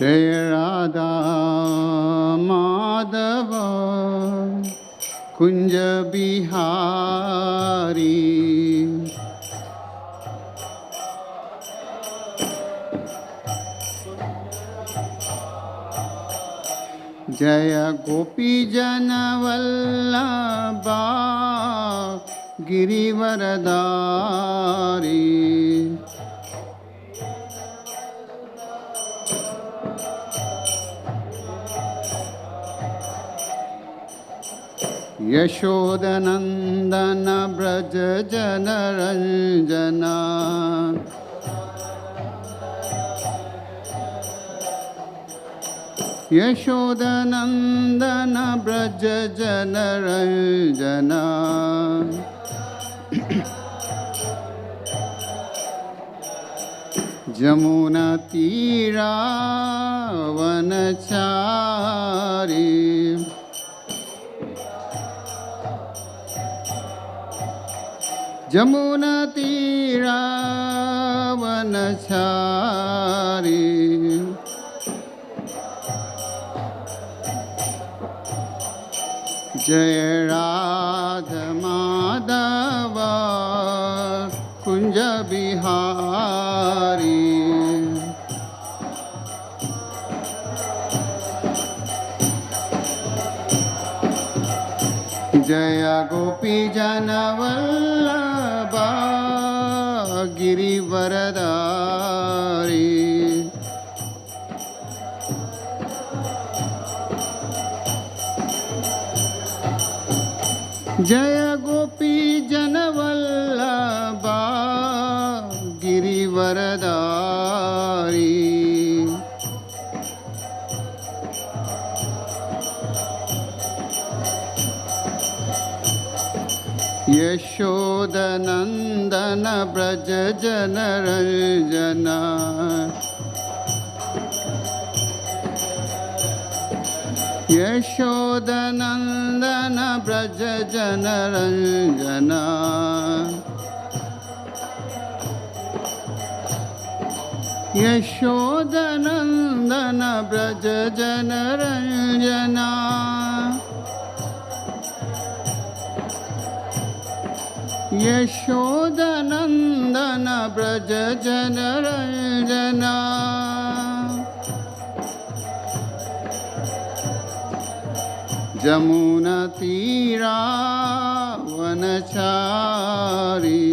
जय राधा माधव कुंज बिहारी। जय गोपी जन वल्लभा गिरिवरधारी। यशोदनंदन ब्रज जन रंजना। यशोदनंदन ब्रज जन रंजना। जमुना तीरा वनचारी। जमुना तीरा वनचारी। जय राधा माधव कुंज बिहारी। जय गोपी जन वल्लभा गिरिवरधारी। जय गोपी जन वल्लभा गिरिवरधारी। यशोदनंदन ब्रज जन रंजना। यशोदनंदन ब्रज जन रंजना। यशोदनंदन ब्रज जन रंजना। यशोदनंदन ब्रज जन रंजना। जमुना तीरा वनचारी।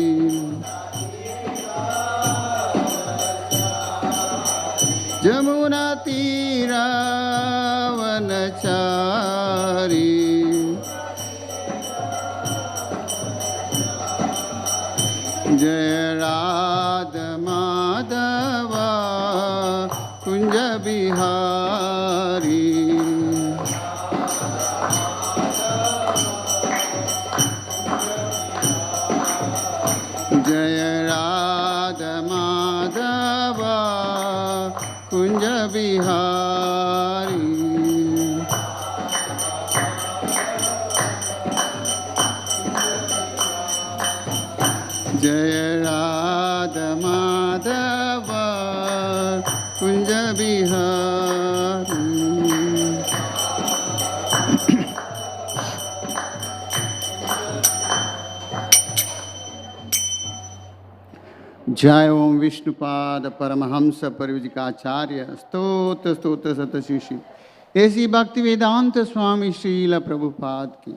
जमुना तीरा वनचारी। जय राधा माधव कुंज बिहारी। जय राधा माधव कुंज बिहारी। जय राधा माधव कुंज बिहारी। जय ओम विष्णुपाद परमहंस परिव्राजकाचार्य स्तोत्र स्तोत्र सतशिषि ऐसी भक्ति वेदांत स्वामी श्रील प्रभुपाद की।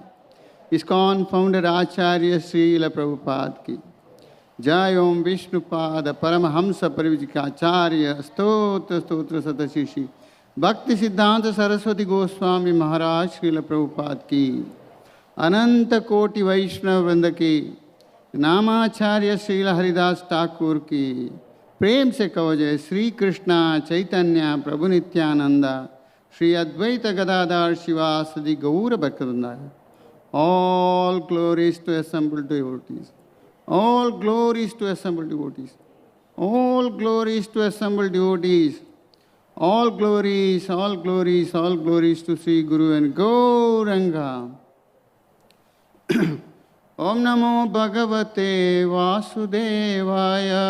इस्कॉन फाउंडर आचार्य श्रील प्रभुपाद की। जय ओम विष्णुपाद परमहंस परिव्राजकाचार्य स्तोत्र स्तोत्र सतशिषि भक्ति सिद्धांत सरस्वती गोस्वामी महाराज श्रील प्रभुपाद की। अनंत कोटि वैष्णव वृंद की। नामाचार्य श्रील हरिदास ठाकुर की। प्रेम से कहो जय श्री कृष्णा चैतन्य प्रभु नित्यानंद श्री अद्वैत गदाधर शिवासदि गौर भक्तवृंद। All glories to assembled devotees. All glories to assembled devotees. All glories to assembled devotees. All glories, all glories, all glories to Sri Guru and Gauranga. Om Namo Bhagavate Vasudevaya.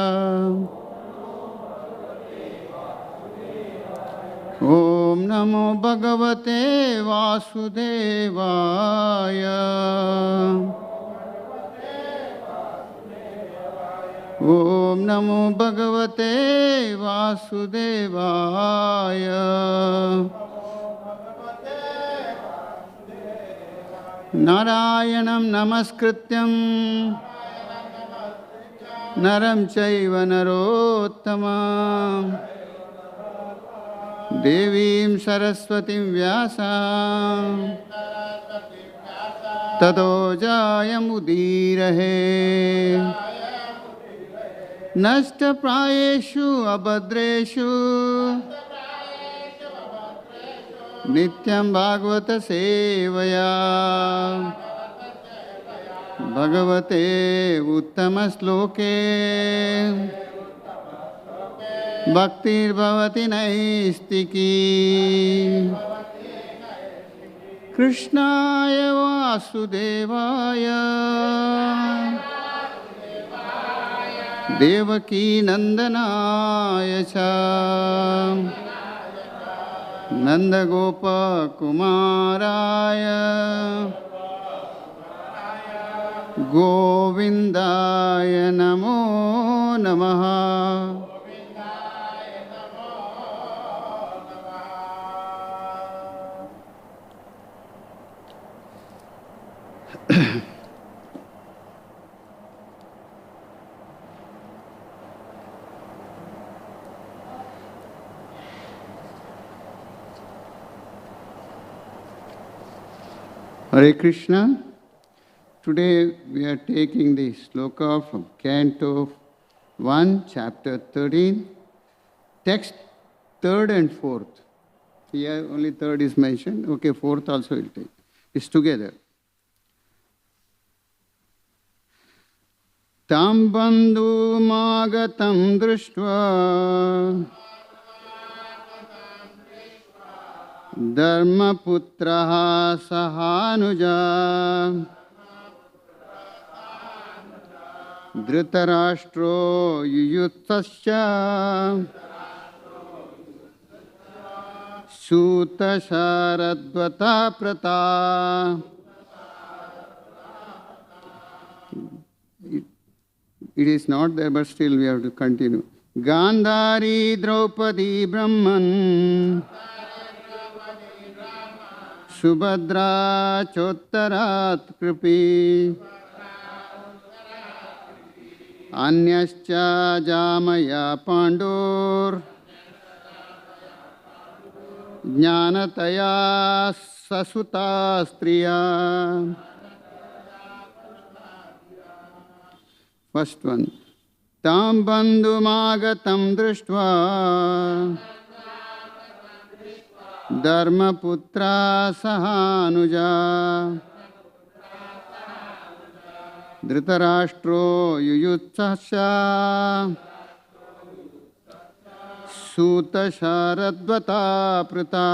ॐ नमो भगवते वासुदेवाय। ॐ नमो भगवते वासुदेवाय। नारायणं नमस्कृत्यं नरं चैव नरोत्तमं देवीं सरस्वतीं व्यासं ततो जयमुदीरये। नष्टप्रायेषु अभद्रेषु नित्यं भागवत सेवया भगवते उत्तमश्लोके भक्तिर्भवति नैष्टिकी। कृष्णाय वासुदेवाय देवकी नंदनाय च नंदगोपकुमाराय गोविंदाय नमो नमः। Hare Krishna. Today we are taking the sloka from Canto 1, chapter 13, text 3rd and 4th. Here only 3rd is mentioned. Okay, 4th also will take. It's together. Tam bandhu magatam drishtva dharmaputraha sahanuja dhritarashtra yuyutasya suta sharadvata prata. It is not there, but still we have to continue. Gandhari Draupadi Brahman Subhadra Chottarat Kripi Anyascha Jamaya Pandur Jnanataya Sasuta Striya. First one. Tam bandhu magatam drishtva dharmaputra sahanuja dhritarashtra yuyutsasya suta sharadvata prita.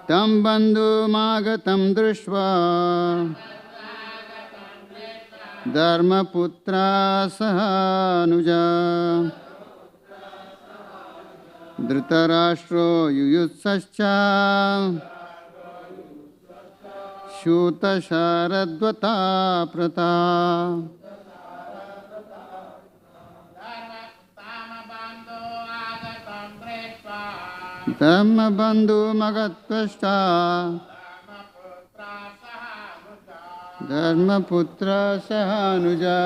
Tam bandhu magatam drishtva dharmaputra sahanuja dhritarashtra yuyutsasya shuta sharadvata prata. Dhamma bandhu magatvashta Dharmaputra sahanuja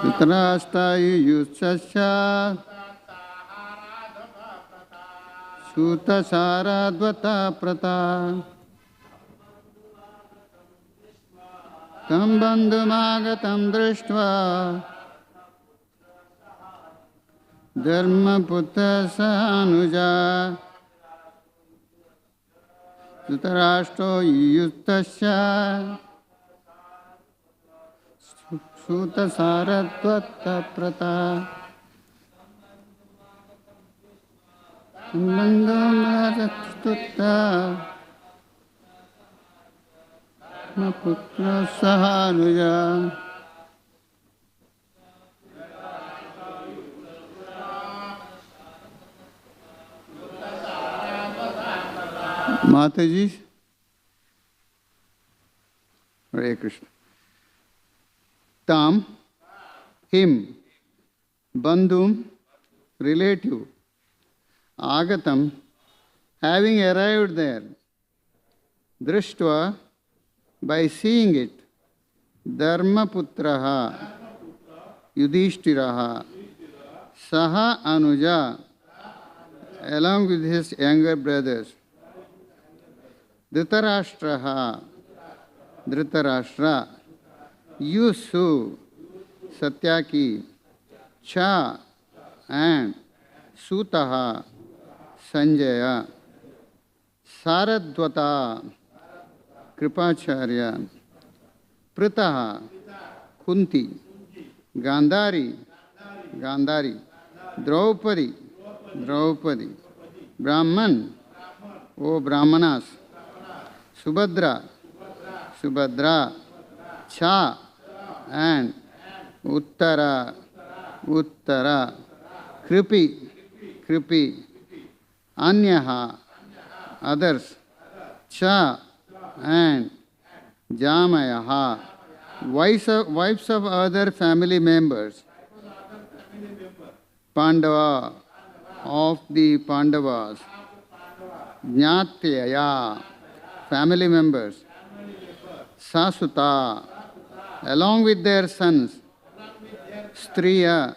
Dhritarashtra yuyutsasya Suta saradvata prata. Tam bandhu magatam drishtva Dharmaputra sahanuja Dhritarashtra yuyutasya Suta saradvata prata. Bandhamarastuta Maputra sahanuja Mataji. Hare Krishna. Tam, him, bandhum, relative, agatam, having arrived there, drishtva, by seeing it, dharmaputraha, yudhishthiraha, saha anuja, along with his younger brothers, dhritarashtraha, dhritarashtra, yusu, satyaki, cha, and sutaha, sanjaya, saradvata, kripacharya, pritaha, kunti, gandhari, draupadi, brahman, O brahmanas, subhadra, cha, and uttara, kripi, anyaha, others, cha, and jamayaha, wives of other family members, Pandava, of the Pandavas, Jnatyaya, family members, Sasuta, along with their sons, Striya,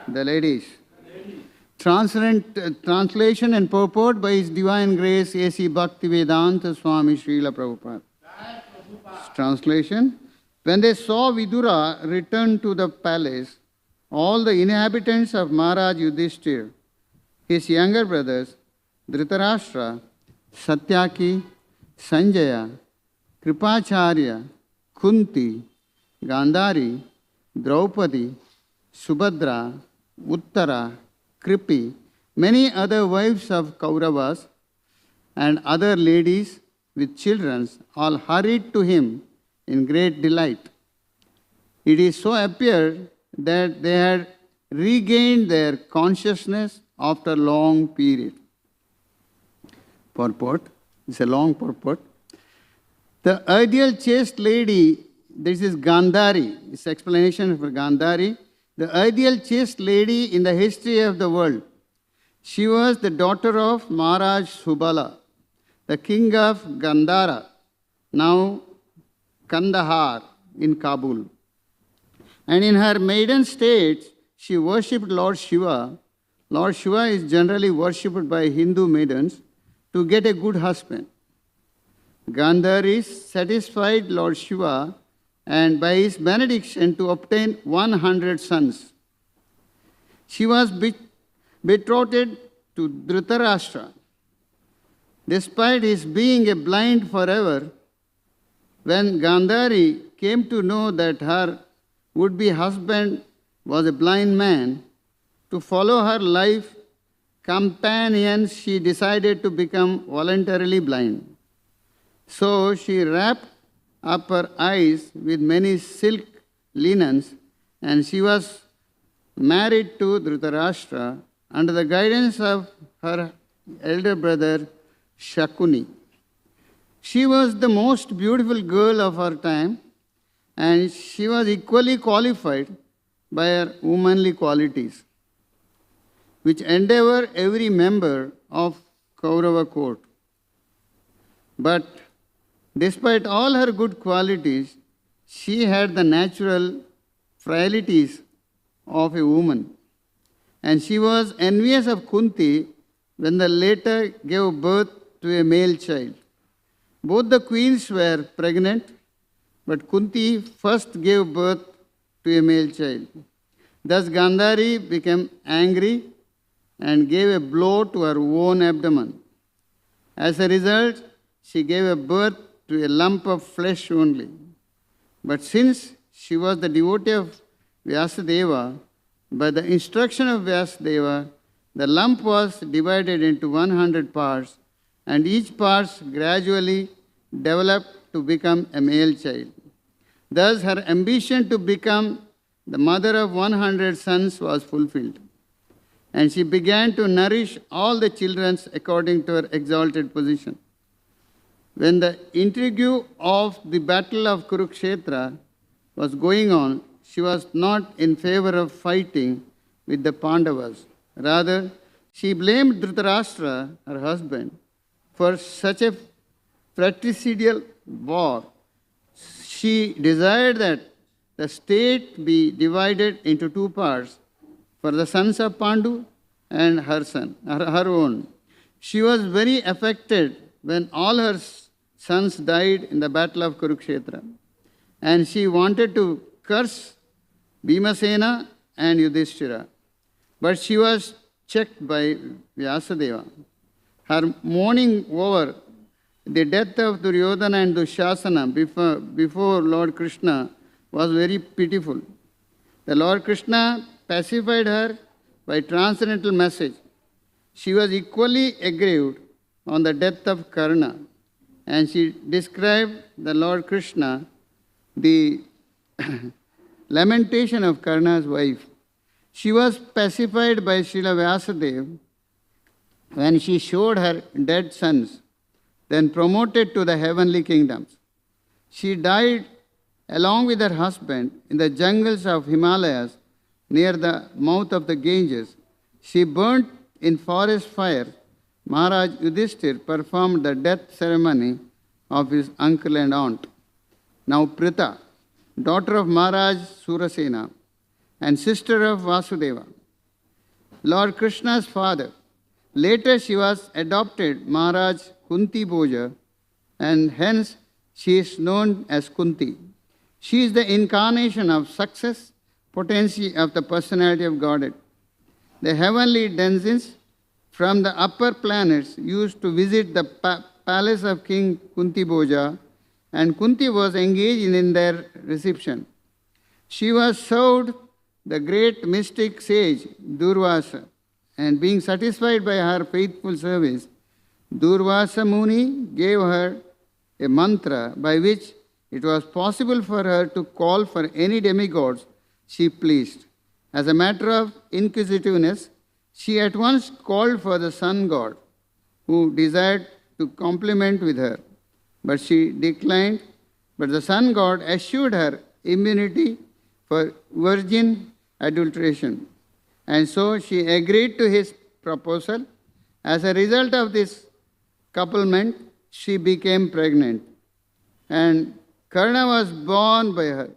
the ladies. Translation and purport by His Divine Grace A.C. Bhaktivedanta Swami Srila Prabhupada. Translation. When they saw Vidura return to the palace, all the inhabitants of Maharaj Yudhishthir, his younger brothers, Dhritarashtra, Satyaki, Sanjaya, Kripacharya, Kunti, Gandhari, Draupadi, Subhadra, Uttara, Kripi, many other wives of Kauravas and other ladies with children all hurried to him in great delight. It is so appeared that they had regained their consciousness after a long period. Purport. It's a long purport. The ideal chaste lady, this is Gandhari, it's explanation for Gandhari, the ideal chaste lady in the history of the world. She was the daughter of Maharaj Subala, the king of Gandhara, now Kandahar in Kabul. And in her maiden state, she worshipped Lord Shiva. Lord Shiva is generally worshipped by Hindu maidens to get a good husband. Gandhari satisfied Lord Shiva and by his benediction to obtain 100 sons. She was betrothed to Dhritarashtra. Despite his being a blind forever, when Gandhari came to know that her would-be husband was a blind man, to follow her life companion, she decided to become voluntarily blind. So she wrapped up her eyes with many silk linens, and she was married to Dhritarashtra under the guidance of her elder brother Shakuni. She was the most beautiful girl of her time, and she was equally qualified by her womanly qualities, which endeavor every member of Kaurava court. But despite all her good qualities, she had the natural frailties of a woman, and she was envious of Kunti when the latter gave birth to a male child. Both the queens were pregnant, but Kunti first gave birth to a male child. Thus Gandhari became angry and gave a blow to her own abdomen. As a result, she gave a birth to a lump of flesh only. But since she was the devotee of Vyasadeva, by the instruction of Vyasadeva, the lump was divided into 100 parts, and each part gradually developed to become a male child. Thus, her ambition to become the mother of 100 sons was fulfilled, and she began to nourish all the children according to her exalted position. When the intrigue of the battle of Kurukshetra was going on, she was not in favor of fighting with the Pandavas. Rather, she blamed Dhritarashtra, her husband, for such a fratricidal war. She desired that the state be divided into two parts for the sons of Pandu and her own. She was very affected when all her sons died in the battle of Kurukshetra, and she wanted to curse Bhimasena and Yudhishthira. But she was checked by Vyasadeva. Her mourning over the death of Duryodhana and Dushasana before Lord Krishna was very pitiful. The Lord Krishna pacified her by transcendental message. She was equally aggrieved on the death of Karna, and she described the Lord Krishna, the lamentation of Karna's wife. She was pacified by Srila Vyasadeva when she showed her dead sons, then promoted to the heavenly kingdoms. She died along with her husband in the jungles of Himalayas near the mouth of the Ganges. She burnt in forest fire. Maharaj Yudhishthir performed the death ceremony of his uncle and aunt. Now Pritha, daughter of Maharaj Surasena and sister of Vasudeva, Lord Krishna's father. Later she was adopted Maharaj Kunti Bhoja, and hence she is known as Kunti. She is the incarnation of success, potency of the personality of Godhead. The heavenly denizens from the upper planets used to visit the palace of King Kunti Bhoja, and Kunti was engaged in their reception. She was served the great mystic sage Durvasa, and being satisfied by her faithful service, Durvasa Muni gave her a mantra by which it was possible for her to call for any demigods she pleased. As a matter of inquisitiveness, she at once called for the sun god, who desired to compliment with her. But she declined, but the sun god assured her immunity for virgin adulteration. And so she agreed to his proposal. As a result of this couplement, she became pregnant. And Karna was born by her.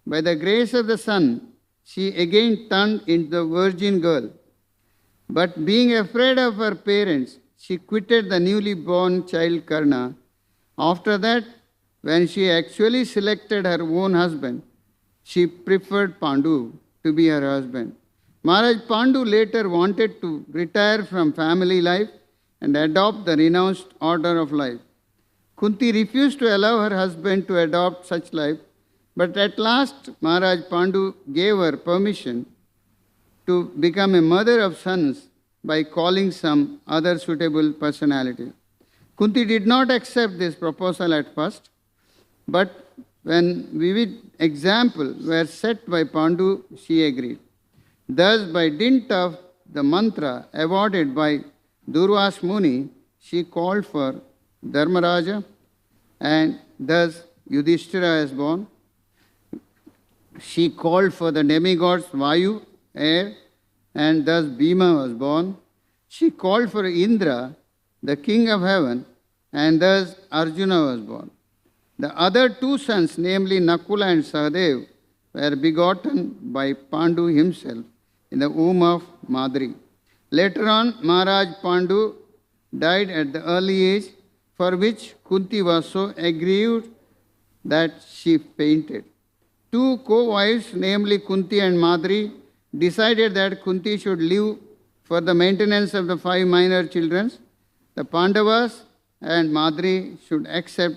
By the grace of the sun, she again turned into the virgin girl. But being afraid of her parents, she quitted the newly born child Karna. After that, when she actually selected her own husband, she preferred Pandu to be her husband. Maharaj Pandu later wanted to retire from family life and adopt the renounced order of life. Kunti refused to allow her husband to adopt such life, but at last Maharaj Pandu gave her permission to become a mother of sons by calling some other suitable personality. Kunti did not accept this proposal at first, but when vivid examples were set by Pandu, she agreed. Thus, by dint of the mantra awarded by Durvas Muni, she called for Dharmaraja, and thus Yudhishthira is born. She called for the demigods Vayu, air, and thus Bhima was born. She called for Indra, the king of heaven, and thus Arjuna was born. The other two sons, namely Nakula and Sahadev, were begotten by Pandu himself in the womb of Madri. Later on, Maharaj Pandu died at the early age, for which Kunti was so aggrieved that she fainted. Two co-wives, namely Kunti and Madri, decided that Kunti should live for the maintenance of the 5 minor children. The Pandavas and Madri should accept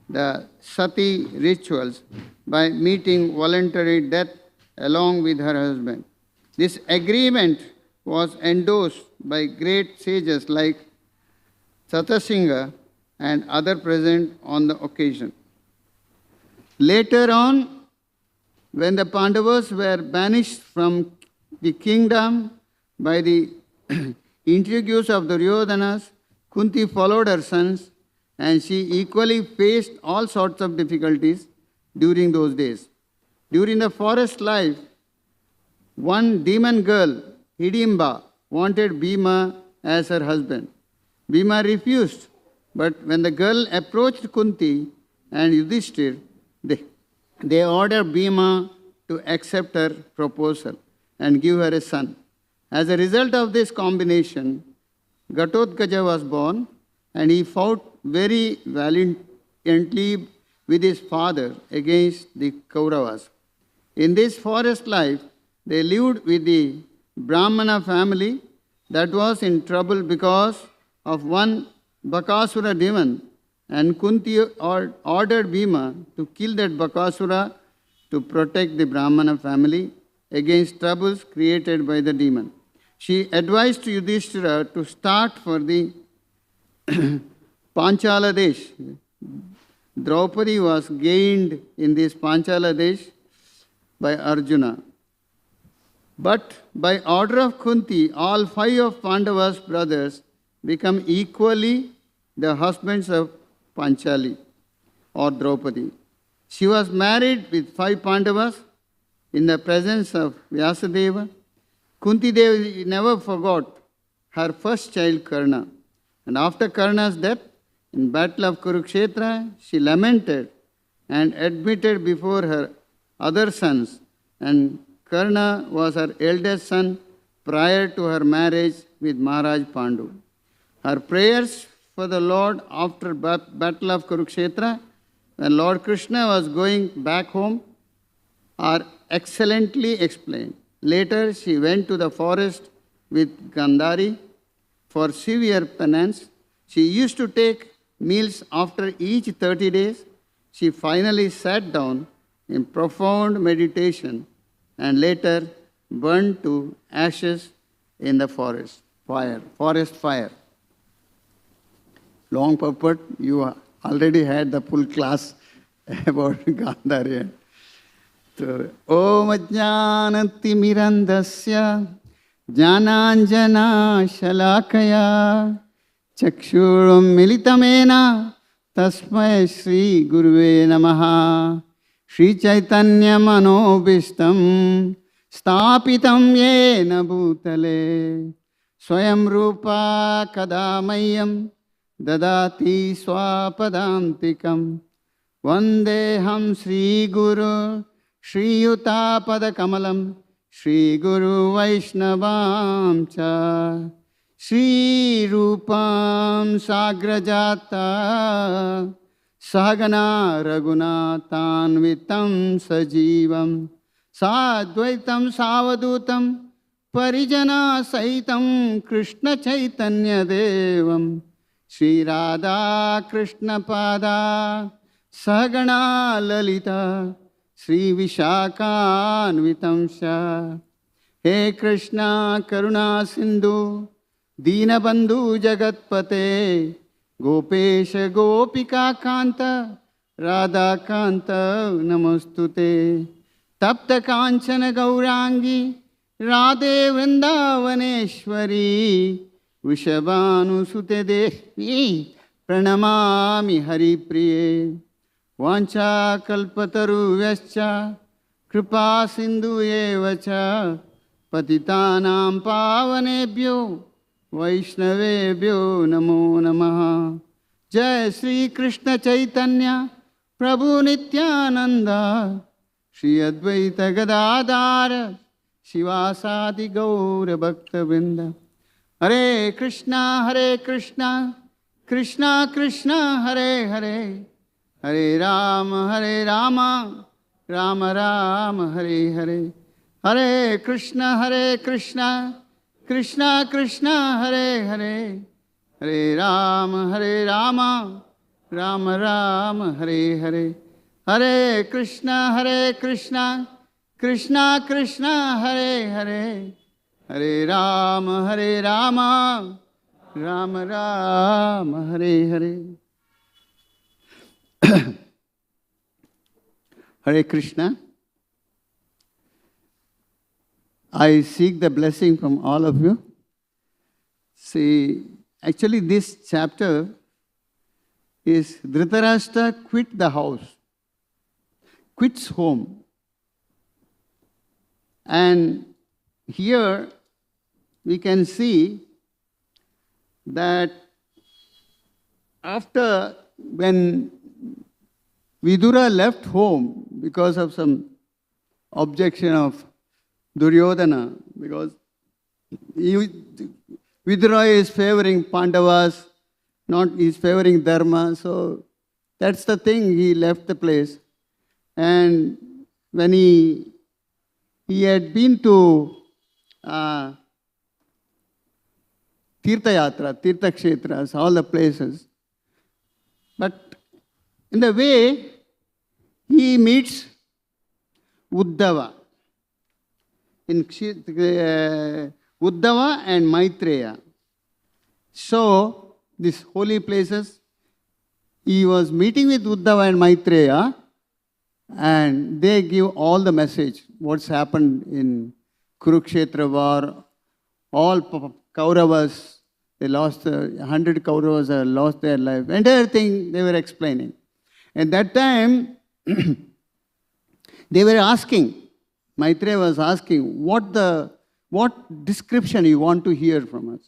the sati rituals by meeting voluntary death along with her husband. This agreement was endorsed by great sages like Satasingha and others present on the occasion. Later on, when the Pandavas were banished from the kingdom by the intrigues of Duryodhanas, Kunti followed her sons and she equally faced all sorts of difficulties during those days. During the forest life, one demon girl, Hidimba, wanted Bhima as her husband. Bhima refused, but when the girl approached Kunti and Yudhishthir, they ordered Bhima to accept her proposal and give her a son. As a result of this combination, Ghatotkacha was born, and he fought very valiantly with his father against the Kauravas. In this forest life, they lived with the Brahmana family that was in trouble because of one Bakasura demon, and Kunti ordered Bhima to kill that Bakasura to protect the Brahmana family against troubles created by the demon. She advised Yudhishthira to start for the Panchala Desh. Draupadi was gained in this Panchala Desh by Arjuna. But by order of Kunti, all 5 of Pandava's brothers become equally the husbands of Panchali or Draupadi. She was married with 5 Pandavas in the presence of Vyasadeva. Kunti Devi never forgot her first child Karna. And after Karna's death, in battle of Kurukshetra, she lamented and admitted before her other sons, and Karna was her eldest son prior to her marriage with Maharaj Pandu. Her prayers for the Lord after battle of Kurukshetra, when Lord Krishna was going back home, are excellently explained. Later, she went to the forest with Gandhari for severe penance. She used to take meals after each 30 days. She finally sat down in profound meditation and later burned to ashes in the forest fire. Long purport, you already had the full class about Gandhari. Om Ajnanatimirandasya Jnananjana Shalakaya Chakshurum Militamena Tasmai Shri Guruve Namaha Shri Chaitanya Manobishtam Stapitam Yena Bhutale Swayam Rupa Kadamayam Dadati Swapadantikam Vandeham Shri Guru Shri Yuta Padakamalam Shri Guru Vaishnavam Cha Shri Rupam Sagrajata Sahagana Raghunathanvitam Sajivam Sadvaitam Savadutam Parijana Saitam Krishna Chaitanya Devam Shri Radha Krishna Pada Sahagana Lalita Shri Vishakhanvitam Sha He Krishna Karuna Sindhu Deenabandhu Jagatpate Gopesha Gopika Kanta Radha Kanta Namostute Tapta Kanchana Gaurangi Radhe Vrindavaneshwari Vishabhanu Sute Devi Pranamami Hari Priye Vancha Kalpataru Vyascha Kripa Sindhu Evacha Patitanam Pavanebhyo Vaishnavebhyo Namo Namaha Jai Sri Krishna Chaitanya Prabhu Nityananda Shri Advaita Gadadhara Shivasadi Gaura Bhakta Vrinda Hare Krishna Krishna Krishna Hare Hare Hare Rama Rama Rama Hare Hare Hare Krishna Krishna Krishna Hare Hare Hare Rama Rama Rama Hare Hare Hare Krishna Krishna Krishna Hare Hare Hare Rama Rama Rama Hare Hare Hare Krishna. I seek the blessing from all of you. See, actually this chapter is Dhritarashtra quit the house, quits home. And here we can see that after when Vidura left home because of some objection of Duryodhana, because Vidura is favoring Pandavas, not he's favoring Dharma, so that's the thing, he left the place. And when he had been to Tirtha Yatra, Tirtha Kshetras, all the places. But in the way, he meets Uddhava. Uddhava and Maitreya. So, these holy places, he was meeting with Uddhava and Maitreya, and they give all the message, what's happened in Kurukshetra war, all Kauravas, they lost, 100 Kauravas lost their life. Entire thing they were explaining. At that time, they were asking, Maitreya was asking, what description you want to hear from us?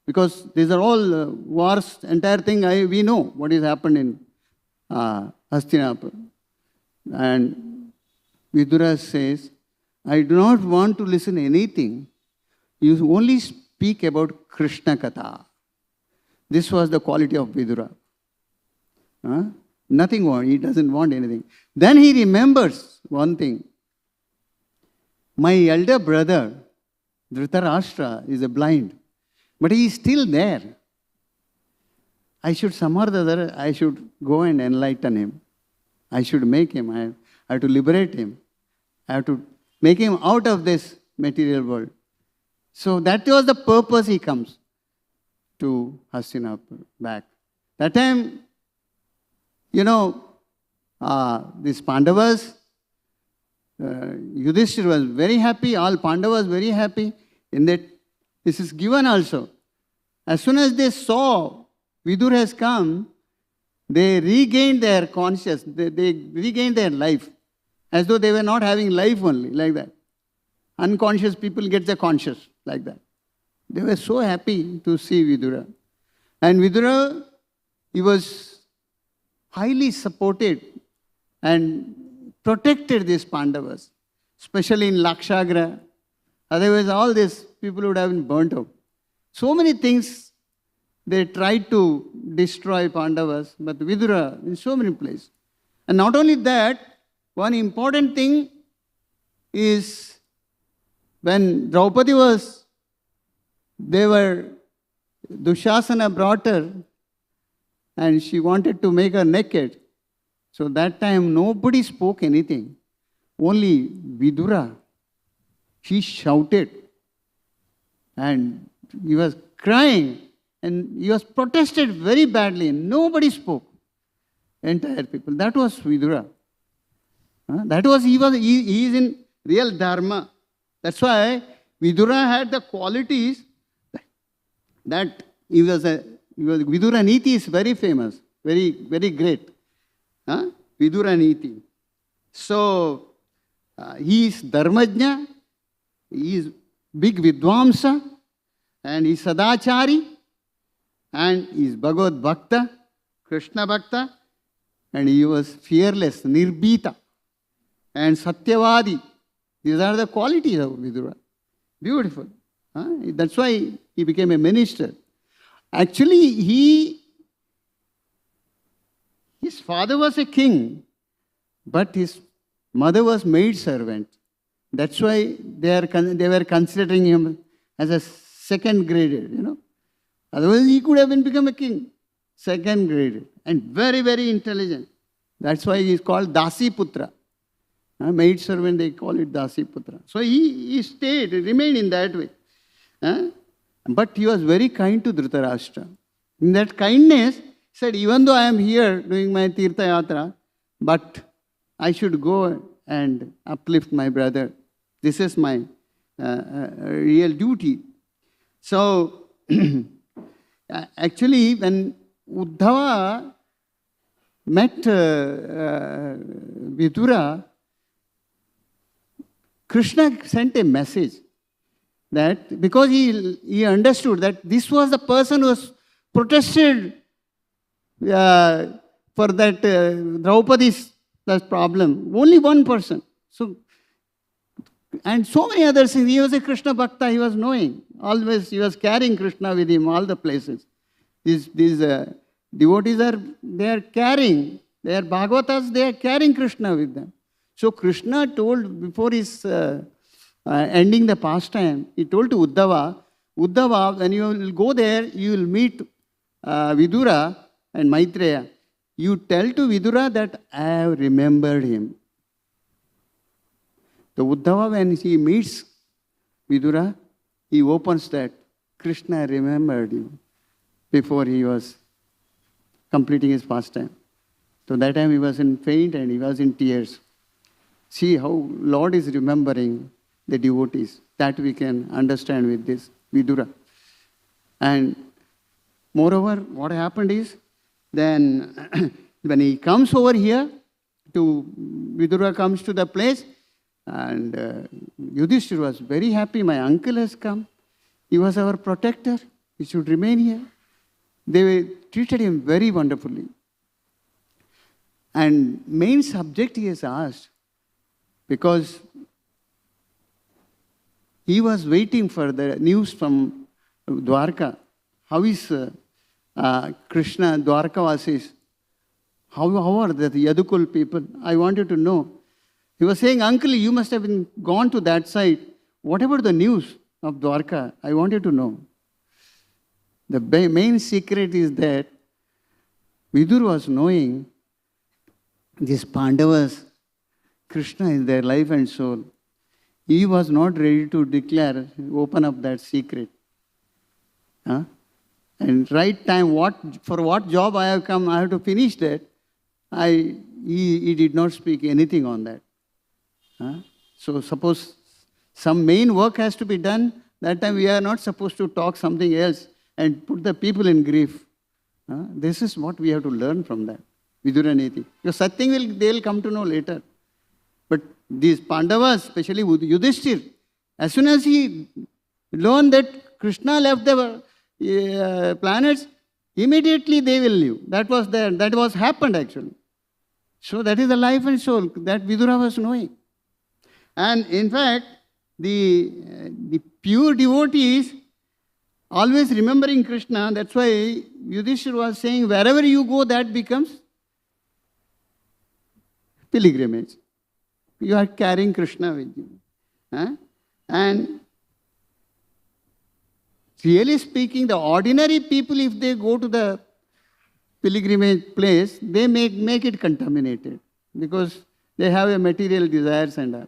Because these are all wars, entire thing we know what has happened in Hastinapur. And Vidura says, I do not want to listen to anything. You only speak about Krishna Katha. This was the quality of Vidura. Nothing more, he doesn't want anything. Then he remembers one thing. My elder brother, Dhritarashtra, is a blind, but he is still there. I should somehow or the other, I should go and enlighten him. I should make him, I have to liberate him. I have to make him out of this material world. So that was the purpose he comes to Hastinapur back. That time, these Pandavas, Yudhishthira was very happy, all Pandavas very happy, in that this is given also. As soon as they saw Vidur has come, they regained their consciousness, they regained their life, as though they were not having life only, like that. Unconscious people get the conscious, like that. They were so happy to see Vidura. And Vidura, he was highly supported and protected these Pandavas, especially in Lakshagra. Otherwise, all these people would have been burnt out. So many things they tried to destroy Pandavas, but Vidura in so many places. And not only that, one important thing is when Draupadi Dushasana brought her and she wanted to make her naked. So that time nobody spoke anything. Only Vidura. She shouted and he was crying and he was protested very badly. Nobody spoke. Entire people. That was Vidura. He is in real Dharma. That's why Vidura had the qualities that Vidura Niti is very famous, very, very great. Vidura Niti. So, he is Dharmajna, he is big Vidwamsa, and he is Sadachari, and he is Bhagavad Bhakta, Krishna Bhakta, and he was fearless, Nirbhita, and Satyavadi. These are the qualities of Vidura. Beautiful. That's why he became a minister. Actually, his father was a king, but his mother was maid servant. That's why they were considering him as a second graded, Otherwise, he could have become a king. Second graded. And very, very intelligent. That's why he is called Dasi Putra. Maid servant, they call it Dasi Putra. So he remained in that way. But he was very kind to Dhritarashtra. In that kindness, he said, even though I am here doing my Tirtha Yatra, but I should go and uplift my brother. This is my real duty. So, actually, when Uddhava met Vidura, Krishna sent a message that because he understood that this was the person who was protested for that Draupadi's problem. Only one person. So, and so many other things. He was a Krishna Bhakta, he was knowing. Always he was carrying Krishna with him, all the places. These devotees they are carrying, they are Bhagavatas, they are carrying Krishna with them. So Krishna told before his ending the pastime, he told to Uddhava, when you will go there, you will meet Vidura and Maitreya. You tell to Vidura that I have remembered him. So Uddhava, when he meets Vidura, he opens that, Krishna remembered you before he was completing his pastime. So that time he was in faint and he was in tears. See how Lord is remembering the devotees. That we can understand with this Vidura. And moreover, what happened is, then when he comes over here, Vidura comes to the place, and Yudhishthira was very happy. My uncle has come. He was our protector. He should remain here. They treated him very wonderfully. And main subject he has asked, because he was waiting for the news from Dwarka. How is Krishna, Dwarkavasis? How are the Yadukul people? I wanted to know. He was saying, uncle, you must have gone to that side. What about the news of Dwarka? I wanted to know. The main secret is that Vidur was knowing these Pandavas, Krishna is their life and soul. He was not ready to declare, open up that secret. And right time, for what job I have come, I have to finish that. He did not speak anything on that. So suppose some main work has to be done, that time we are not supposed to talk something else and put the people in grief. This is what we have to learn from that. Vidura Niti. Because such thing they will come to know later. But these Pandavas, especially Yudhishthira, as soon as he learned that Krishna left the planets, immediately they will leave. That was there. That was happened actually. So that is the life and soul that Vidura was knowing. And in fact, the pure devotees always remembering Krishna. That's why Yudhishthira was saying, wherever you go, that becomes pilgrimage. You are carrying Krishna with you. And really speaking, the ordinary people, if they go to the pilgrimage place, they make it contaminated because they have a material desires and all.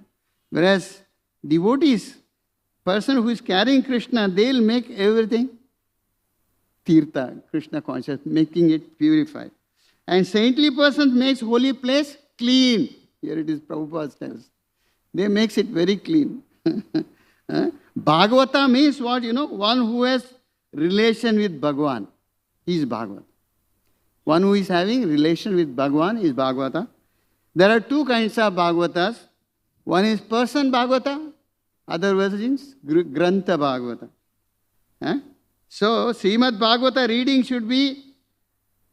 Whereas devotees, person who is carrying Krishna, they'll make everything tirtha, Krishna conscious, making it purified. And saintly person makes holy place clean. Here it is, Prabhupada tells. They makes it very clean. Bhagavata means what? One who has relation with Bhagavan. He is Bhagavata. One who is having relation with Bhagavan is Bhagavata. There are two kinds of Bhagavatas. One is person Bhagavata, other versions Grantha Bhagavata. So, Srimad Bhagavata reading should be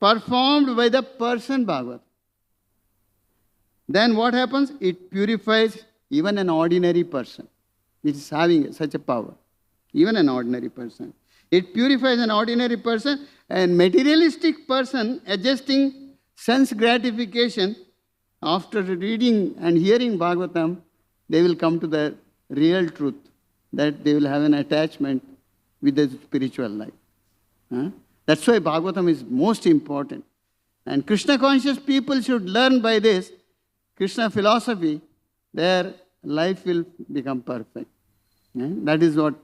performed by the person Bhagavata. Then what happens? It purifies even an ordinary person. It is having such a power. Even an ordinary person. It purifies an ordinary person, and materialistic person adjusting sense gratification. After reading and hearing Bhagavatam, they will come to the real truth that they will have an attachment with the spiritual life. That's why Bhagavatam is most important. And Krishna conscious people should learn by this Krishna philosophy, their life will become perfect. That is what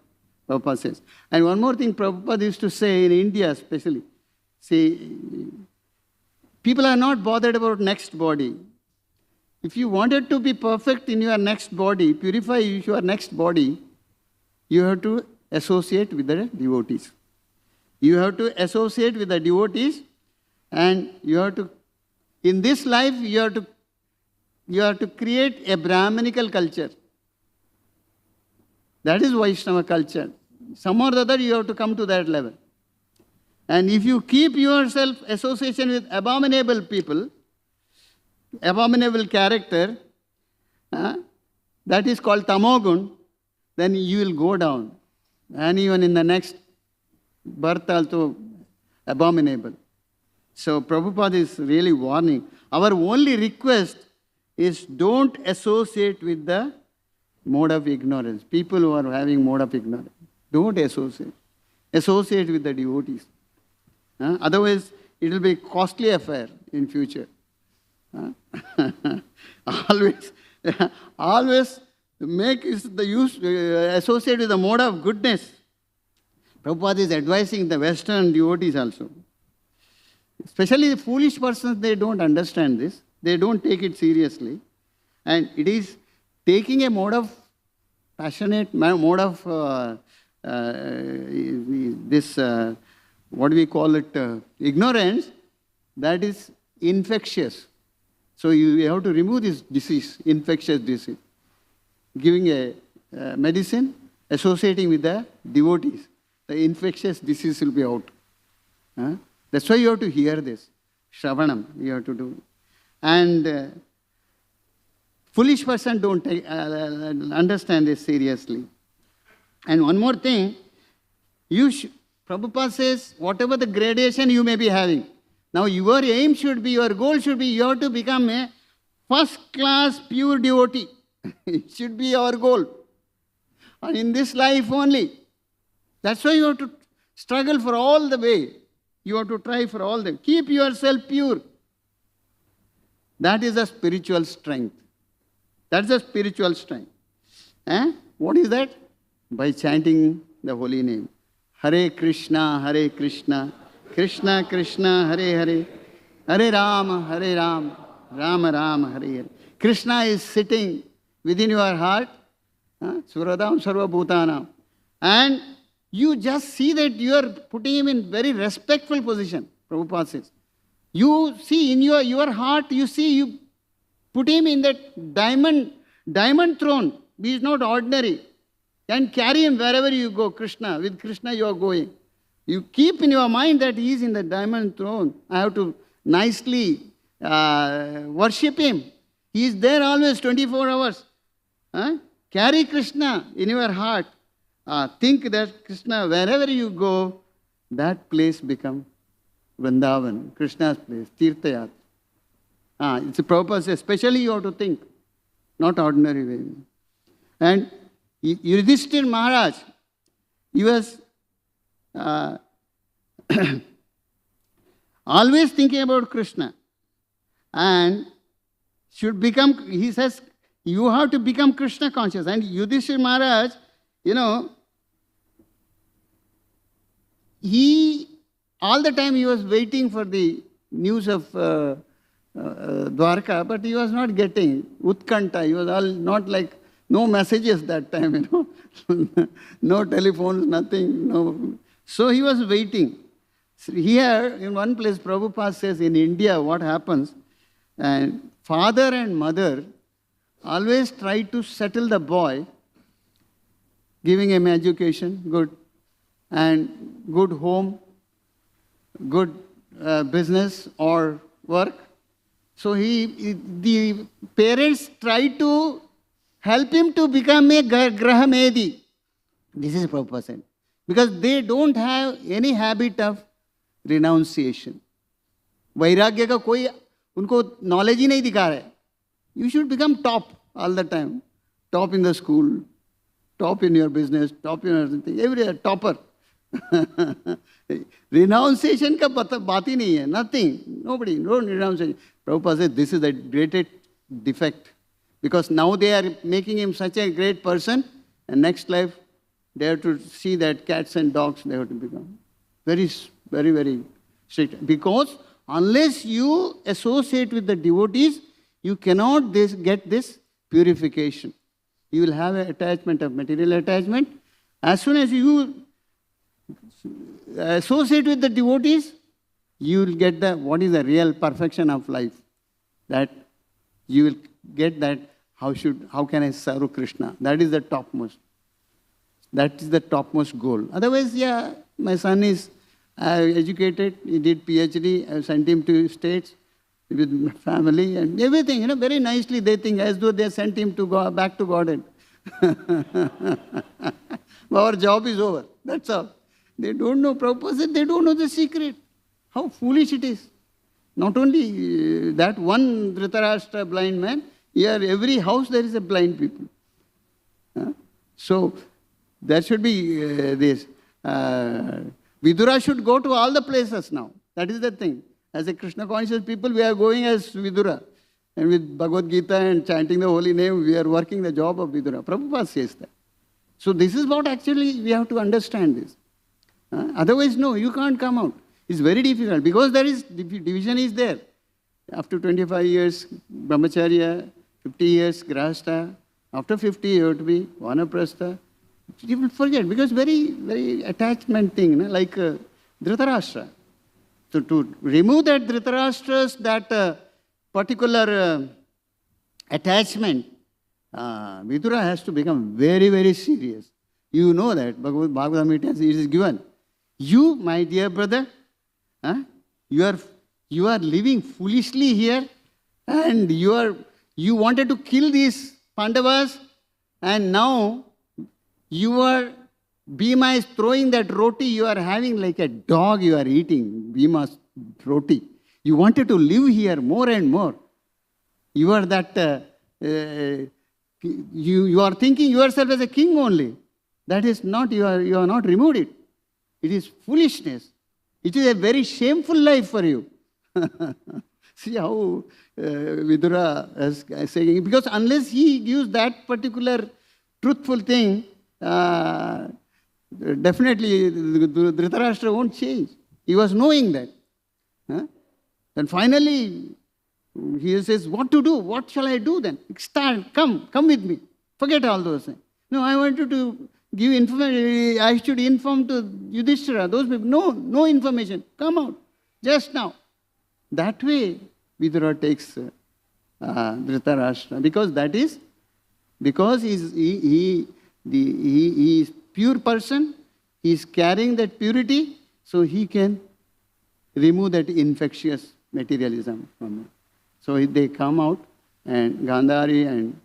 Prabhupada says. And one more thing Prabhupada used to say in India especially. See, people are not bothered about next body. If you wanted to be perfect in your next body, purify your next body, you have to associate with the devotees. You have to associate with the devotees and you have to In this life, you have to create a Brahminical culture. That is Vaishnava culture. Some or the other, you have to come to that level. And if you keep yourself association with abominable people, abominable character, that is called tamogun, then you will go down. And even in the next birth also abominable. So Prabhupada is really warning. Our only request is don't associate with the mode of ignorance. People who are having mode of ignorance. Don't associate. Associate with the devotees. Otherwise, it will be a costly affair in future. Always make the use, associate with the mode of goodness. Prabhupada is advising the Western devotees also. Especially the foolish persons, they don't understand this. They don't take it seriously. And it is taking a mode of passionate, mode of what do we call it, ignorance, that is infectious. So you have to remove this disease, infectious disease. Giving a medicine, associating with the devotees. The infectious disease will be out. That's why you have to hear this. Shravanam, you have to do. And foolish person don't understand this seriously. And one more thing, Prabhupada says, whatever the gradation you may be having, now your aim should be, your goal should be, you have to become a first-class pure devotee. It should be our goal. And in this life only. That's why you have to struggle for all the way. You have to try for all the way. Keep yourself pure. That is a spiritual strength. That's a spiritual strength. What is that? By chanting the holy name. Hare Krishna, Krishna Krishna, Hare Hare, Hare Rama, Rama Rama, Hare Hare. Krishna is sitting within your heart, Suradam Sarva Bhutanam. And you just see that you are putting him in very respectful position, Prabhupada says. You see in your heart, you put him in that diamond throne. He is not ordinary. And carry him wherever you go, Krishna. With Krishna you are going. You keep in your mind that he is in the diamond throne. I have to nicely worship him. He is there always 24 hours. Carry Krishna in your heart. Think that Krishna, wherever you go, that place becomes Vrindavan, Krishna's place, Tirthayat. It's a purpose, especially you have to think, not ordinary way. And Yudhishthira Maharaj, he was always thinking about Krishna and should become, he says, you have to become Krishna conscious. And Yudhishthira Maharaj, all the time he was waiting for the news of Dwarka, but he was not getting Utkanta. He was not like, no messages that time, no telephones, nothing. No. So he was waiting. So here, in one place, Prabhupada says, in India, what happens, and father and mother always try to settle the boy, giving him education, good, and good home, good business or work. So the parents try to help him to become a Grahamedi. This is Prabhupada said. Because they don't have any habit of renunciation. Vairagya ka koi unko knowledge hi nahi dikha raha hai. You should become top all the time. Top in the school, top in your business, top in everything. Everywhere, topper. Renunciation ka baat hi nahi hai. Nothing. Nobody. No renunciation. Prabhupada said this is the greatest defect. Because now they are making him such a great person, and next life they have to see that cats and dogs they have to become. Very, very, very strict. Because unless you associate with the devotees, you cannot get this purification. You will have an attachment of material attachment. As soon as you associate with the devotees, you will get what is the real perfection of life. that you will get that how can I serve Krishna? That is the topmost. That is the topmost goal. Otherwise, yeah, my son is educated, he did PhD, I sent him to States with my family and everything, very nicely they think as though they sent him to go back to Godhead. Our job is over, that's all. They don't know Prabhupada, they don't know the secret. How foolish it is. Not only that one Dhritarashtra blind man, here every house there is a blind people. So there should be this. Vidura should go to all the places now. That is the thing. As a Krishna conscious people, we are going as Vidura. And with Bhagavad Gita and chanting the holy name, we are working the job of Vidura. Prabhupada says that. So this is what actually we have to understand this. Otherwise, no, you can't come out. It's very difficult because there is division is there. After 25 years, brahmacharya, 50 years, grahastha. After 50, you have to be vanaprastha. People forget because very, very attachment thing, like Dhritarashtra. So to remove that Dhritarashtra's, that particular attachment, Vidura has to become very, very serious. You know that, Bhagavatam it is given. You, my dear brother, you are living foolishly here and you wanted to kill these Pandavas and now Bhima is throwing that roti, you are having like a dog you are eating, Bhima's roti. You wanted to live here more and more. You are that, you are thinking yourself as a king only. That is not, you are not removed it. It is foolishness. It is a very shameful life for you. See how Vidura is saying, because unless he gives that particular truthful thing, definitely Dhritarashtra won't change. He was knowing that. Then finally, he says, what to do? What shall I do then? Start, come with me. Forget all those things. No, I want you to give information. I should inform to Yudhishthira, those people. No information. Come out, just now. That way, Vidura takes Dhritarashtra. Because he is pure person, he is carrying that purity, so he can remove that infectious materialism from him. So they come out, and Gandhari, and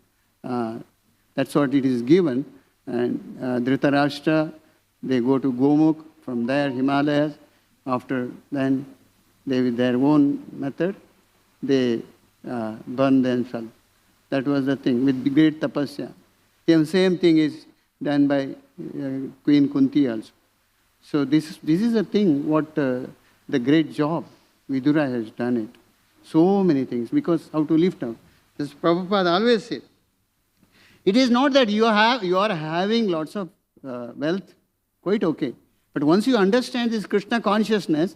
that's what it is given. And Dhritarashtra, they go to Gomukh, from there Himalayas. After then, they with their own method, they burn themselves. That was the thing, with great tapasya. The same thing is done by Queen Kunti also. So this is the thing, what the great job Vidura has done it. So many things, because how to lift up. This Prabhupada always said, it is not that you are having lots of wealth, quite okay. But once you understand this Krishna consciousness,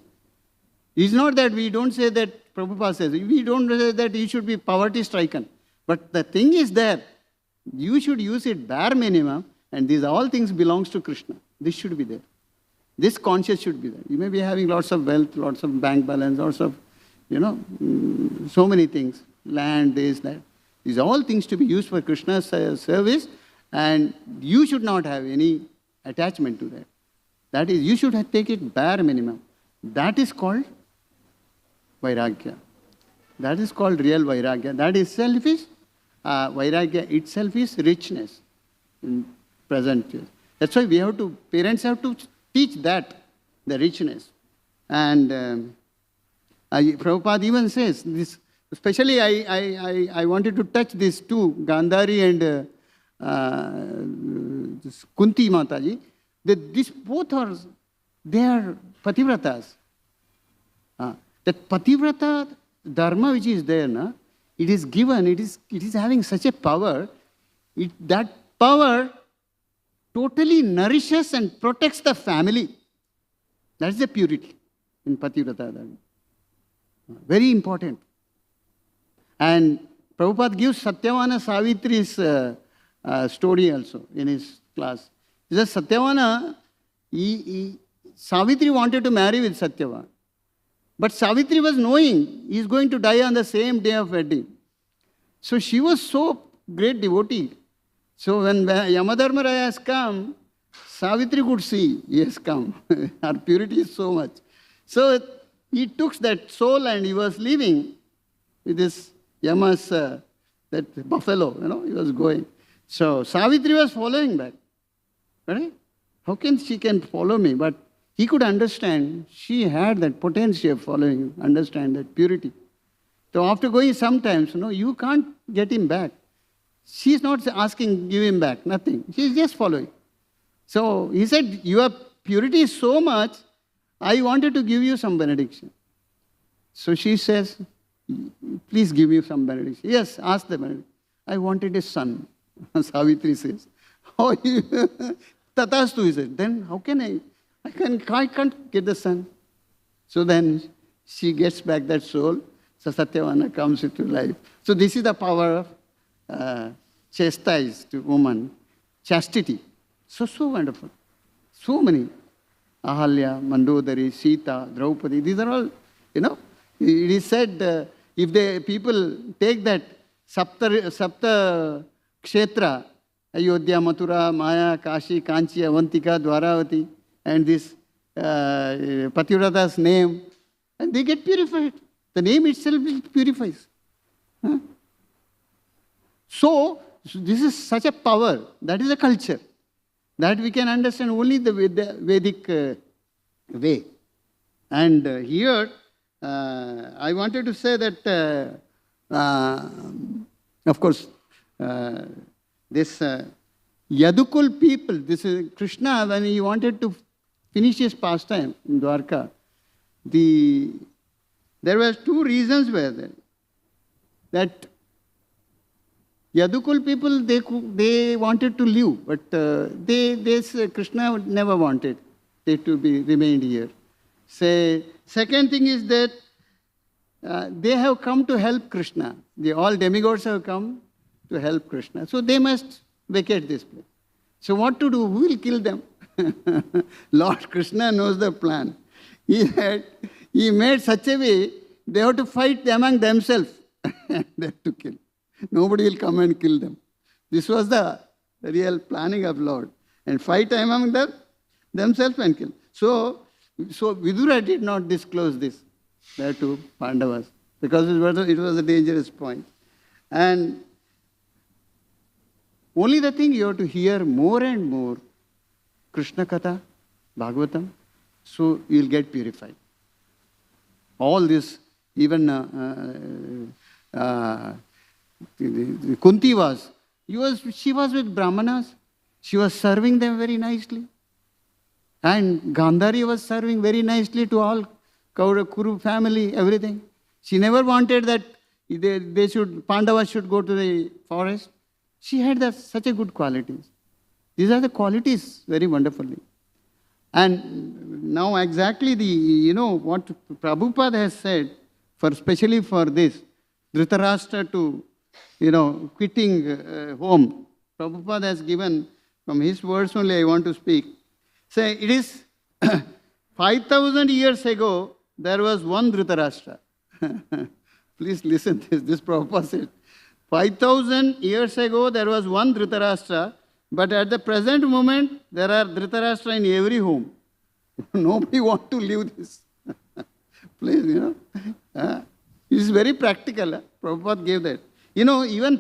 it's not that we don't say that, Prabhupada says, we don't say that you should be poverty stricken. But the thing is there, you should use it bare minimum, and these all things belongs to Krishna. This should be there. This conscious should be there. You may be having lots of wealth, lots of bank balance, lots of, so many things, land, this, that. These are all things to be used for Krishna's service, and you should not have any attachment to that. That is, you should take it bare minimum. That is called Vairagya. That is called real Vairagya. That itself is, Vairagya itself is richness in present case. That's why parents have to teach that, the richness. And Prabhupada even says, this, especially I wanted to touch these two, Gandhari and Kunti Mataji. These both they are pativratas. That pativrata dharma which is there, it is given, it is having such a power, that power totally nourishes and protects the family. That is the purity in pativrata dharma. Very important. And Prabhupada gives Satyavana Savitri's story also in his class. He says Satyavana, Savitri wanted to marry with Satyavana. But Savitri was knowing he is going to die on the same day of wedding. So she was so great devotee. So when Yamadharmaraya has come, Savitri could see he has come. Her purity is so much. So he took that soul and he was leaving with this Yama's, that buffalo, he was going. So Savitri was following back. Right? How can she follow me? But he could understand, she had that potential of following, understand that purity. So after going sometimes, you can't get him back. She's not asking, give him back, nothing. She's just following. So he said, your purity is so much, I wanted to give you some benediction. So she says, please give me some benediction. Yes, ask the benediction. I wanted a son. Savitri says. Oh, Tatastu, he said. Then how can I can't get the son. So then she gets back that soul. So Satyavana comes into life. So this is the power of chastised woman. Chastity. So wonderful. So many. Ahalya, Mandodari, Sita, Draupadi. These are all, it is said, if the people take that Sapta Kshetra, Ayodhya, Mathura, Maya, Kashi, Kanchi, Avantika, Dwaravati, and this Pativrata's name, and they get purified. The name itself purifies. Huh? So, this is such a power. That is a culture. That we can understand only the Vedic way. And here, I wanted to say that, of course, this Yadukul people, this is Krishna, when he wanted to finish his pastime in Dwarka, there were two reasons were there. That Yadukul people, they wanted to live, but Krishna never wanted they to be remained here. Second thing is that they have come to help Krishna. All demigods have come to help Krishna. So they must vacate this place. So what to do? Who will kill them? Lord Krishna knows the plan. He made such a way, they have to fight among themselves. They have to kill. Nobody will come and kill them. This was the real planning of Lord. And fight among themselves and kill. So Vidura did not disclose this there to Pandavas because it was a dangerous point. And only the thing you have to hear more and more Krishna Katha, Bhagavatam, so you will get purified. All this, even Kunti she was with Brahmanas. She was serving them very nicely. And Gandhari was serving very nicely to all Kuru family, everything. She never wanted that Pandavas should go to the forest. She had such a good qualities. These are the qualities very wonderfully. And now exactly what Prabhupada has said, especially for this, Dhritarashtra to, quitting home. Prabhupada has given, from his words only I want to speak. Say, it is 5,000 years ago, there was one Dhritarashtra. Please listen to this Prabhupada said. 5,000 years ago, there was one Dhritarashtra, but at the present moment, there are Dhritarashtra in every home. Nobody wants to leave this. Please, it is very practical. Prabhupada gave that. Even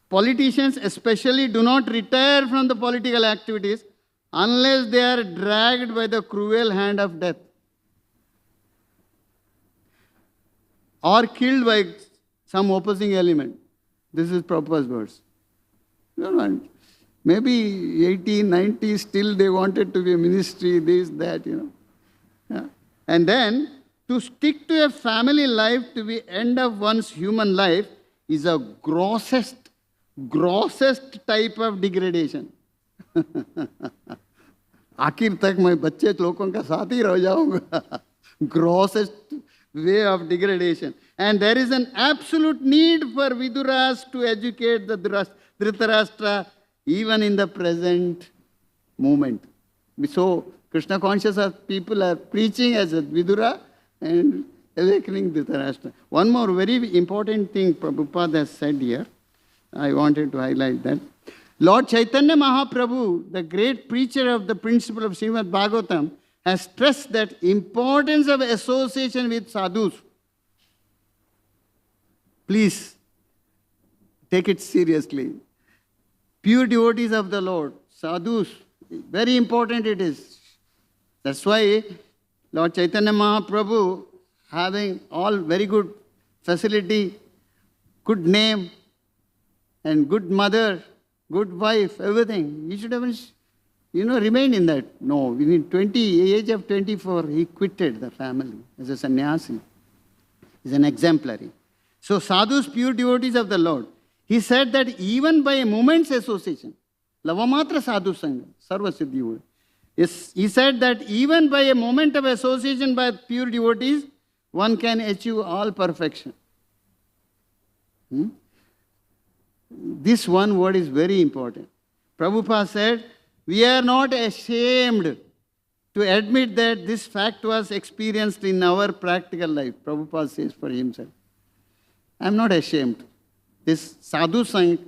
politicians especially do not retire from the political activities unless they are dragged by the cruel hand of death or killed by some opposing element. This is Prabhupada's words. Maybe 80, 90, still they wanted to be a ministry, this, that, Yeah. And then, to stick to a family life to the end of one's human life is a grossest type of degradation. आखिर तक मैं बच्चे लोगों का साथ ही रह जाऊंगा. Grossest way of degradation. And there is an absolute need for Viduras to educate the Dhritarashtra even in the present moment. So Krishna conscious people are preaching as a Vidura and awakening Dhritarashtra. One more very important thing Prabhupada has said here. I wanted to highlight that. Lord Chaitanya Mahaprabhu, the great preacher of the principle of Srimad Bhagavatam, has stressed that importance of association with sadhus. Please take it seriously. Pure devotees of the Lord, sadhus, very important it is. That's why Lord Chaitanya Mahaprabhu, having all very good facility, good name, and good mother, good wife, everything, he should have, remained in that. No, in age of 24, he quitted the family as a sannyasi. He's an exemplary. So sadhus, pure devotees of the Lord. He said that even by a moment's association, lavamatra sadhu sangha, sarva siddhi hoy. Yes, he said that even by a moment of association by pure devotees, one can achieve all perfection. This one word is very important. Prabhupada said, we are not ashamed to admit that this fact was experienced in our practical life. Prabhupada says for himself. I am not ashamed. This sadhu sang,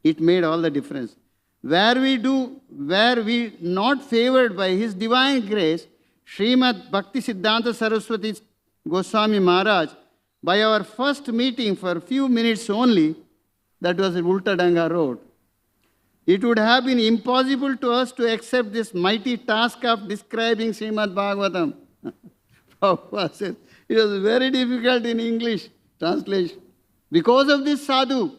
it made all the difference. Where we not favored by his divine grace, Srimad Bhakti Siddhanta Saraswati Goswami Maharaj, by our first meeting for a few minutes only, that was at Ultadanga Road, it would have been impossible to us to accept this mighty task of describing Srimad Bhagavatam. Prabhupada says, it was very difficult in English translation. Because of this sadhu,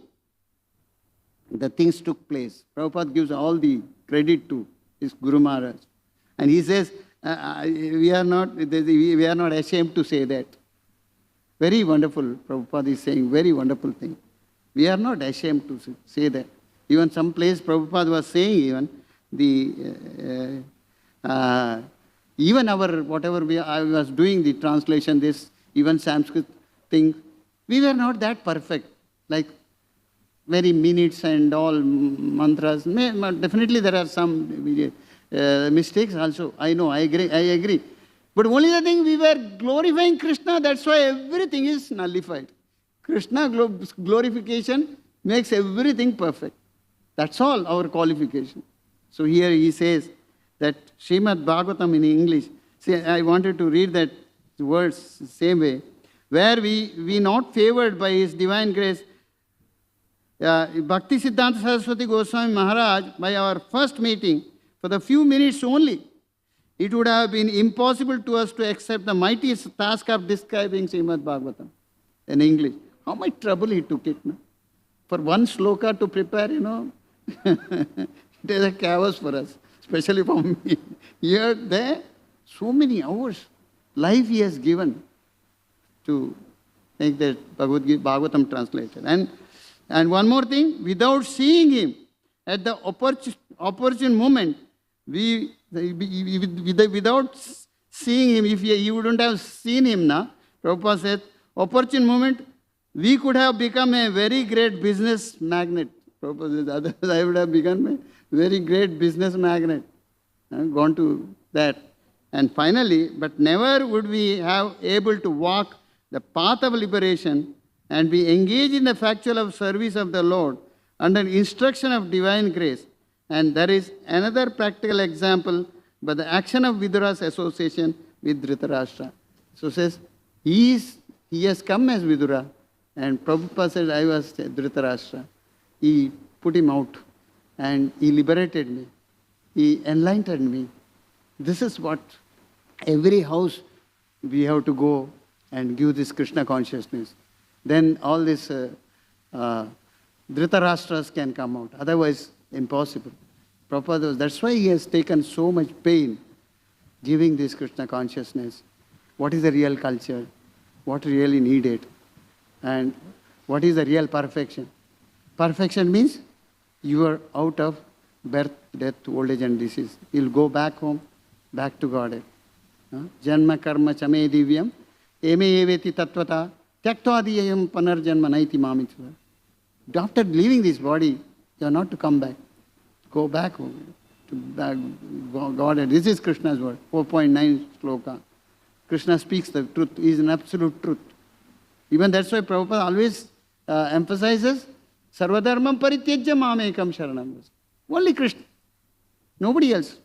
the things took place. Prabhupada gives all the credit to his Guru Maharaj. And he says, we are not ashamed to say that. Very wonderful, Prabhupada is saying, very wonderful thing. We are not ashamed to say that. Even some place Prabhupada was saying even our, whatever I was doing the translation, this, even Sanskrit thing, we were not that perfect. Like very minutes and all mantras. Definitely there are some mistakes also. I know, I agree. But only the thing, we were glorifying Krishna, that's why everything is nullified. Krishna glorification makes everything perfect. That's all our qualification. So here he says that Srimad Bhagavatam in English, see, I wanted to read that words same way, where we not favored by his divine grace, Bhakti Siddhanta Saraswati Goswami Maharaj, by our first meeting, for the few minutes only, it would have been impossible to us to accept the mighty task of describing Srimad Bhagavatam in English. How much trouble he took it, no? For one sloka to prepare, it is a chaos for us, especially for me. Here, there, so many hours, life he has given to make that Bhagavatam translated. And one more thing, without seeing him at the opportune moment, without seeing him, if you wouldn't have seen him now, Prabhupada said, opportune moment, we could have become a very great business magnate. Prabhupada said, otherwise I would have become a very great business magnate. Gone to that. And finally, but never would we have able to walk the path of liberation and be engaged in the factual service of the Lord under instruction of divine grace. And there is another practical example by the action of Vidura's association with Dhritarashtra. So says, he has come as Vidura, and Prabhupada said, I was Dhritarashtra. He put him out, and he liberated me. He enlightened me. This is what every house we have to go and give this Krishna consciousness. Then all these Dhritarashtras can come out. Otherwise, impossible. Prabhupada, that's why he has taken so much pain giving this Krishna consciousness. What is the real culture? What really needed? And what is the real perfection? Perfection means you are out of birth, death, old age and disease. You'll go back home, back to Godhead. Janma karma chame divyam, eme eveti tattvata, tyaktva panarjanma naiti mamitra. After leaving this body, you are not to come back. Go back home. Godhead. This is Krishna's word, 4.9 sloka. Krishna speaks the truth. He is an absolute truth. Even that's why Prabhupada always emphasizes, Sarvadharmam parityajya mamekam sharanam braja. Only Krishna. Nobody else.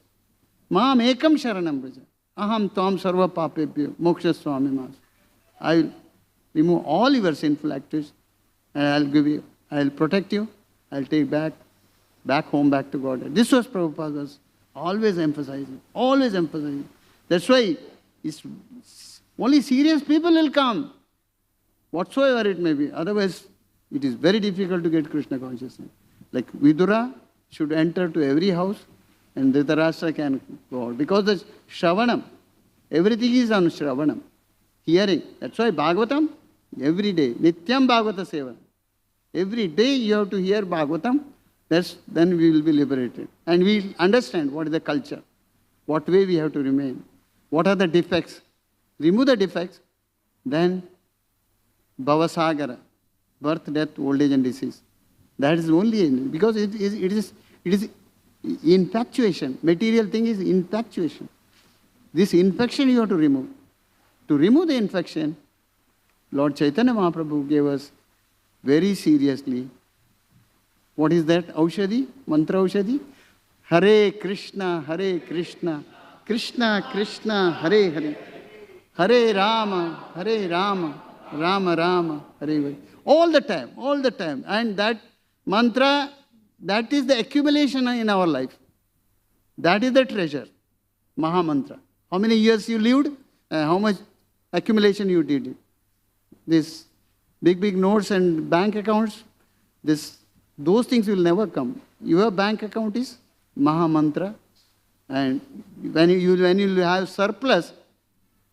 Mamekam sharanam braja. Aham tvam sarva papebhyo moksha swami mas. I will remove all your sinful activities and I'll protect you. I'll take back home, back to God. This was Prabhupada was always emphasizing. Always emphasizing. That's why only serious people will come, whatsoever it may be. Otherwise, it is very difficult to get Krishna consciousness. Like Vidura should enter to every house and Dhritarashtra can go out. Because the Shravanam, everything is on Shravanam, hearing. That's why Bhagavatam, every day, Nityam Bhagavata Seva. Every day you have to hear Bhagavatam, then we will be liberated. And we will understand what is the culture, what way we have to remain, what are the defects. Remove the defects, then Bhavasagara, birth, death, old age and disease. That is only, because it is infatuation. Material thing is infatuation. This infection you have to remove. To remove the infection, Lord Chaitanya Mahaprabhu gave us very seriously. What is that? Aushadhi? Mantra Aushadhi? Hare Krishna, Krishna Krishna, Hare Hare. Hare Rama, Rama Rama, Hare Hare. All the time. And that mantra, that is the accumulation in our life. That is the treasure. Maha Mantra. How many years you lived? How much accumulation you did? This big notes and bank accounts, those things will never come. Your bank account is Maha Mantra. And when you have surplus,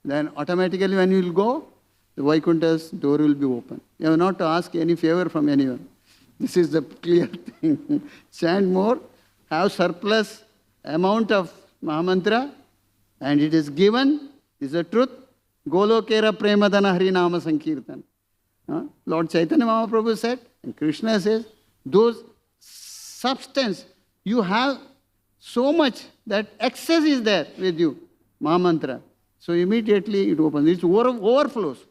then automatically when you will go, the Vaikuntha's door will be open. You have not to ask any favor from anyone. This is the clear thing. Chant more, have surplus amount of Mahamantra, and it is given, is the truth. Golokera Premadana Harinama Sankirtan. Lord Chaitanya Mahaprabhu said, and Krishna says, those substance, you have so much that excess is there with you, Mahamantra. So immediately it opens. It overflows.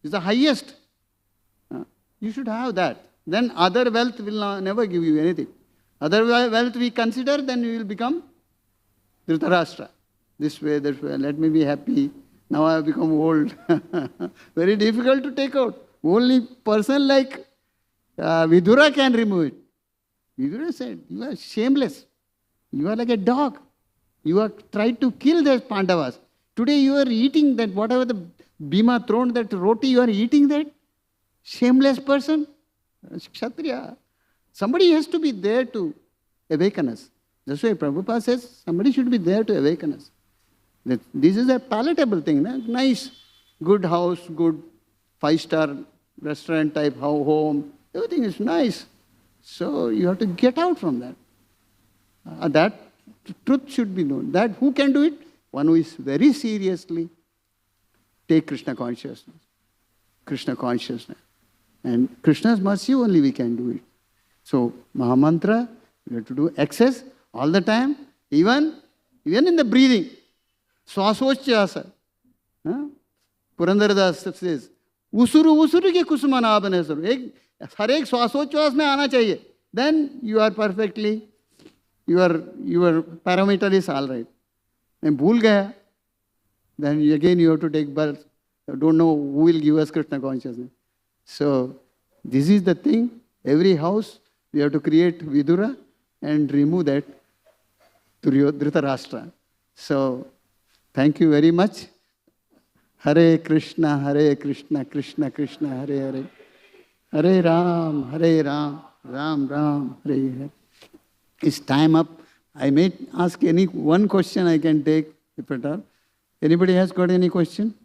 It's the highest. You should have that. Then other wealth will never give you anything. Other wealth we consider, then we will become Dhritarashtra. This way, that way. Let me be happy. Now I have become old. Very difficult to take out. Only person like Vidura can remove it. Vidura said, you are shameless. You are like a dog. You have tried to kill the Pandavas. Today you are eating that, whatever the Bhima thrown, that roti, you are eating that. Shameless person. Kshatriya. Somebody has to be there to awaken us. That's why Prabhupada says, somebody should be there to awaken us. This is a palatable thing. Nice, good house, good 5-star restaurant type home. Everything is nice. So you have to get out from that. That truth should be known. That who can do it? One who is very seriously take Krishna consciousness. Krishna consciousness. And Krishna's mercy only we can do it. So Mahamantra, we have to do excess all the time, even in the breathing. Swasochhyasa. Purandardas says, Usuru ke kusumanabane saru. Har ek swasochhyas mein aana chahiye. Then you are perfectly, your parameter is all right. And bhul gaya, then again you have to take birth. You don't know who will give us Krishna consciousness. So this is the thing. Every house we have to create Vidura and remove that to Dhritarashtra. So thank you very much. Hare Krishna, Krishna Krishna, Hare Hare. Hare Ram, Ram Ram, Hare Hare. It's time up. I may ask any one question I can take, if at all. Anybody has got any question?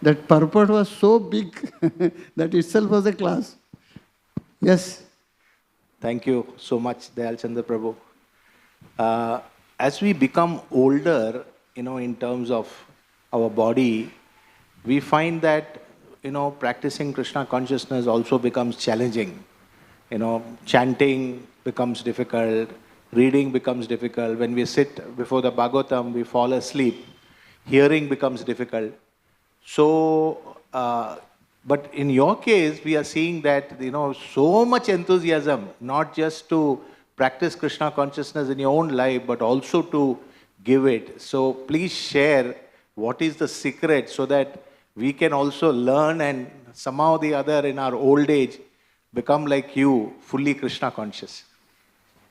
That purport was so big that itself was a class. Yes. Thank you so much, Dayal Chandra Prabhu. As we become older, in terms of our body, we find that, practicing Krishna consciousness also becomes challenging. Chanting becomes difficult, reading becomes difficult. When we sit before the Bhagavatam, we fall asleep. Hearing becomes difficult. So, but in your case, we are seeing that, so much enthusiasm, not just to practice Krishna consciousness in your own life, but also to give it. So please share what is the secret so that we can also learn and somehow or the other in our old age become like you, fully Krishna conscious.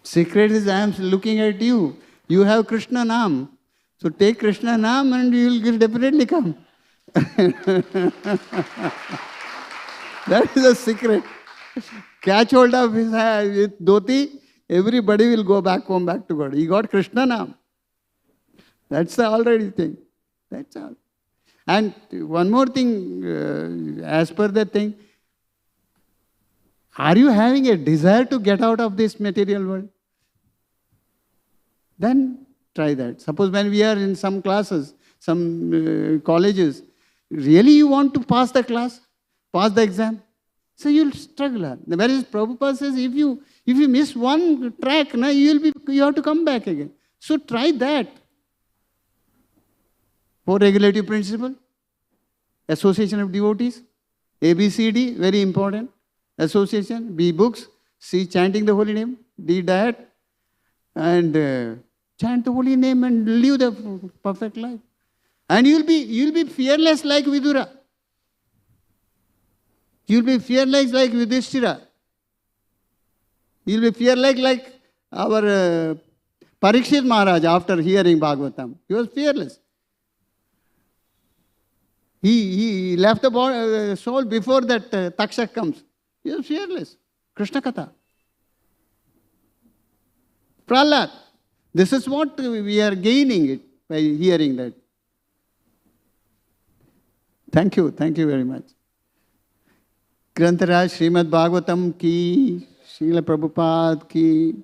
Secret is I am looking at you. You have Krishna Nam. So take Krishna Nam and you will definitely come. That is the secret. Catch hold of his with dhoti, everybody will go back home, back to God. He got Krishna Nam. That's the already thing. That's all. And one more thing, as per the thing, are you having a desire to get out of this material world? Then try that. Suppose when we are in some classes, some colleges, really you want to pass the class, pass the exam, so you'll struggle. Whereas Prabhupada says, if you miss one track, you have to come back again. So try that. For regulative principle, association of devotees, ABCD, very important. Association, B books, C chanting the holy name, D diet, and chant the holy name and live the perfect life. And you'll be fearless like Vidura. You'll be fearless like Yudhishthira. You'll be fearless like our Parikshit Maharaj after hearing Bhagavatam. He was fearless. He left the soul before that Takshak comes. He was fearless. Krishna Katha. Prahlad. This is what we are gaining it by hearing that. Thank you very much. Grantaraj Srimad Bhagavatam ki, Srila Prabhupada ki.